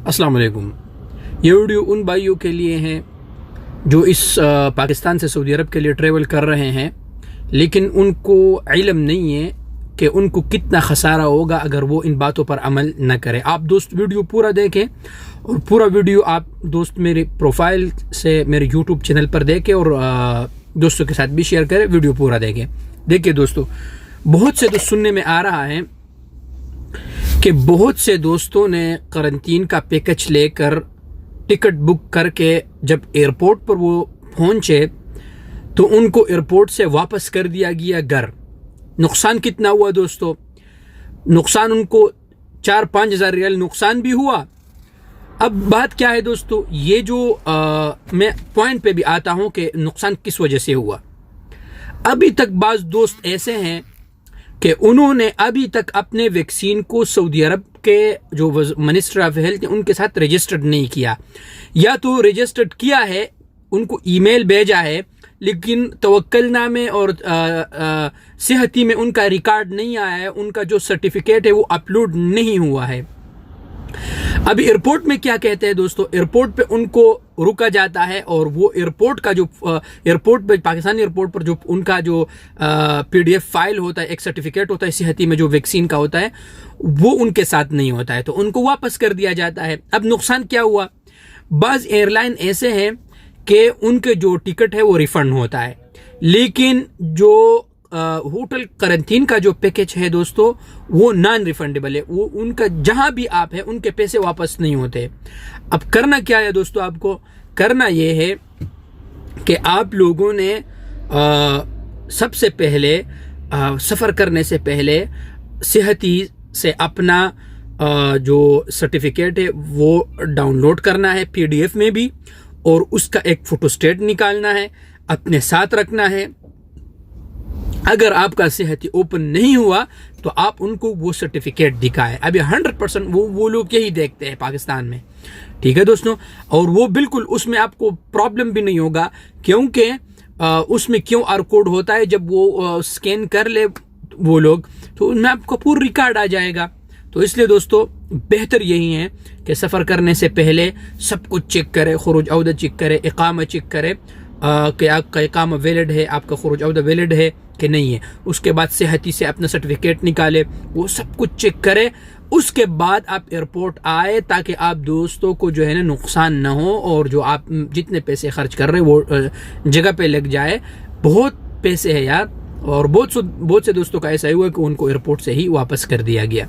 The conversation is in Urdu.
السلام علیکم. یہ ویڈیو ان بھائیوں کے لیے ہیں جو اس پاکستان سے سعودی عرب کے لیے ٹریول کر رہے ہیں، لیکن ان کو علم نہیں ہے کہ ان کو کتنا خسارہ ہوگا اگر وہ ان باتوں پر عمل نہ کرے. آپ دوست ویڈیو پورا دیکھیں، اور پورا ویڈیو آپ دوست میری پروفائل سے میرے یوٹیوب چینل پر دیکھیں اور دوستوں کے ساتھ بھی شیئر کریں. ویڈیو پورا دیکھیں. دیکھیں دوستو، بہت سے دوست سننے میں آ رہا ہے کہ بہت سے دوستوں نے قرنطین کا پیکج لے کر ٹکٹ بک کر کے جب ایئرپورٹ پر وہ پہنچے تو ان کو ایئرپورٹ سے واپس کر دیا گیا گھر. نقصان کتنا ہوا دوستو؟ نقصان ان کو 4-5 ہزار ریال نقصان بھی ہوا. اب بات کیا ہے دوستو، یہ جو میں پوائنٹ پہ بھی آتا ہوں کہ نقصان کس وجہ سے ہوا. ابھی تک بعض دوست ایسے ہیں کہ انہوں نے ابھی تک اپنے ویکسین کو سعودی عرب کے جو منسٹر آف ہیلتھ ان کے ساتھ رجسٹرڈ نہیں کیا، یا تو رجسٹرڈ کیا ہے، ان کو ای میل بھیجا ہے، لیکن توکل نامے اور صحتی میں ان کا ریکارڈ نہیں آیا ہے، ان کا جو سرٹیفکیٹ ہے وہ اپلوڈ نہیں ہوا ہے. اب ایئرپورٹ میں کیا کہتے ہیں دوستو، ایئرپورٹ پہ ان کو رکا جاتا ہے اور وہ ایئرپورٹ کا جو ایئرپورٹ پہ پاکستانی ایئرپورٹ پر جو ان کا جو PDF فائل ہوتا ہے، ایک سرٹیفکیٹ ہوتا ہے صحتی میں جو ویکسین کا ہوتا ہے، وہ ان کے ساتھ نہیں ہوتا ہے، تو ان کو واپس کر دیا جاتا ہے. اب نقصان کیا ہوا؟ بعض ایئر لائن ایسے ہیں کہ ان کے جو ٹکٹ ہے وہ ریفنڈ ہوتا ہے، لیکن جو ہوٹل قرنطین کا جو پیکج ہے دوستو وہ نان ریفنڈیبل ہے. وہ ان کا جہاں بھی آپ ہیں ان کے پیسے واپس نہیں ہوتے. اب کرنا کیا ہے دوستو؟ آپ کو کرنا یہ ہے کہ آپ لوگوں نے سب سے پہلے سفر کرنے سے پہلے صحتی سے اپنا جو سرٹیفکیٹ ہے وہ ڈاؤن لوڈ کرنا ہے PDF میں بھی، اور اس کا ایک فوٹو اسٹیٹ نکالنا ہے، اپنے ساتھ رکھنا ہے. اگر آپ کا صحتی اوپن نہیں ہوا تو آپ ان کو وہ سرٹیفکیٹ دکھائیں. ابھی 100% وہ لوگ یہی دیکھتے ہیں پاکستان میں، ٹھیک ہے دوستوں. اور وہ بالکل اس میں آپ کو پرابلم بھی نہیں ہوگا، کیونکہ اس میں QR کوڈ ہوتا ہے. جب وہ سکین کر لے وہ لوگ تو ان میں آپ کو پورا ریکارڈ آ جائے گا. تو اس لیے دوستو بہتر یہی ہے کہ سفر کرنے سے پہلے سب کچھ چیک کرے، خروج عودہ چیک کرے، اقامہ چیک کرے کہ آپ کا اقامہ ویلڈ ہے، آپ کا خروج عودہ ویلڈ ہے کہ نہیں ہے. اس کے بعد صحتی سے اپنا سرٹیفکیٹ نکالے، وہ سب کچھ چیک کرے. اس کے بعد آپ ایئرپورٹ آئے تاکہ آپ دوستوں کو جو ہے نا نقصان نہ ہو، اور جو آپ جتنے پیسے خرچ کر رہے وہ جگہ پہ لگ جائے. بہت پیسے ہے یار، اور بہت سے دوستوں کا ایسا ہی ہوا کہ ان کو ایئرپورٹ سے ہی واپس کر دیا گیا.